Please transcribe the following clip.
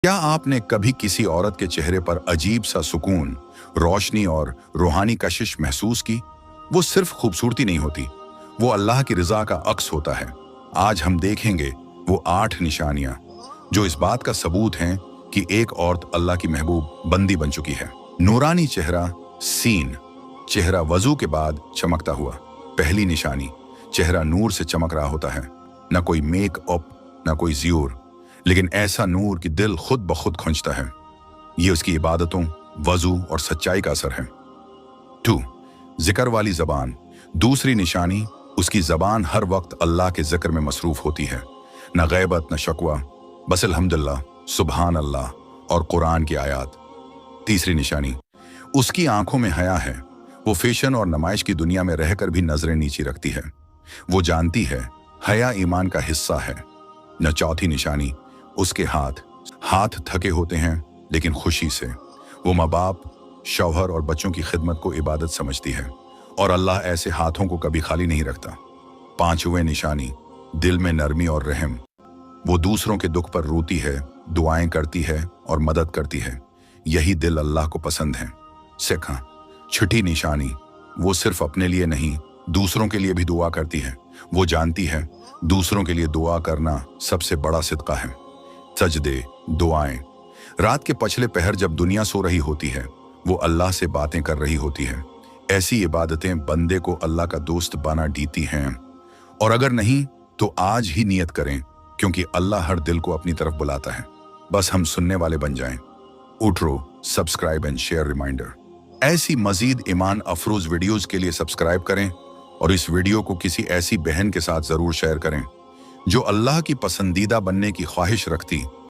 क्या आपने कभी किसी औरत के चेहरे पर अजीब सा सुकून, रोशनी और रूहानी कशिश महसूस की? वो सिर्फ खूबसूरती नहीं होती, वो अल्लाह की रज़ा का अक्स होता है। आज हम देखेंगे वो 8 निशानियां जो इस बात का सबूत हैं कि एक औरत अल्लाह की महबूब बंदी बन चुकी है। नूरानी चेहरा, सीन, चेहरा वजू के बाद चमकता हुआ। पहली निशानी, चेहरा नूर से चमक रहा होता है, न कोई मेकअप, न कोई ज़्यूर, लेकिन ऐसा नूर कि दिल खुद ब खुद खुंचता है। ये उसकी इबादतों, वजू और सच्चाई का असर है। 2. जिक्र वाली जबान। दूसरी निशानी, उसकी जबान हर वक्त अल्लाह के जिक्र में मसरूफ होती है। न गैबत, न शकवा, बस अल्हम्दुलिल्लाह, सुबहान अल्लाह और कुरान की आयात। तीसरी निशानी, उसकी आंखों में हया है। वो फैशन और नुमाइश की दुनिया में रहकर भी नजरें नीची रखती है। वो जानती है हया ईमान का हिस्सा है। न चौथी निशानी, उसके हाथ थके होते हैं लेकिन खुशी से। वो माँ बाप, शौहर और बच्चों की खिदमत को इबादत समझती है और अल्लाह ऐसे हाथों को कभी खाली नहीं रखता। 5वें निशानी, दिल में नरमी और रहम। वो दूसरों के दुख पर रोती है, दुआएं करती है और मदद करती है। यही दिल अल्लाह को पसंद है। 6. निशानी, वो सिर्फ अपने लिए नहीं, दूसरों के लिए भी दुआ करती है। वो जानती है दूसरों के लिए दुआ करना सबसे बड़ा सिदका है। सजदे, दुआएं। रात के पछले पहर जब दुनिया सो रही होती है, वो अल्लाह से बातें कर रही होती है। ऐसी इबादतें बंदे को अल्लाह का दोस्त बना देती हैं। और अगर नहीं तो आज ही नियत करें, क्योंकि अल्लाह हर दिल को अपनी तरफ बुलाता है। बस हम सुनने वाले बन जाएं। उठो, सब्सक्राइब एंड शेयर रिमाइंडर। ऐसी मजीद ईमान अफरोज वीडियोस के लिए सब्सक्राइब करें और इस वीडियो को किसी ऐसी बहन के साथ जरूर शेयर करें जो अल्लाह की पसंदीदा बनने की ख्वाहिश रखती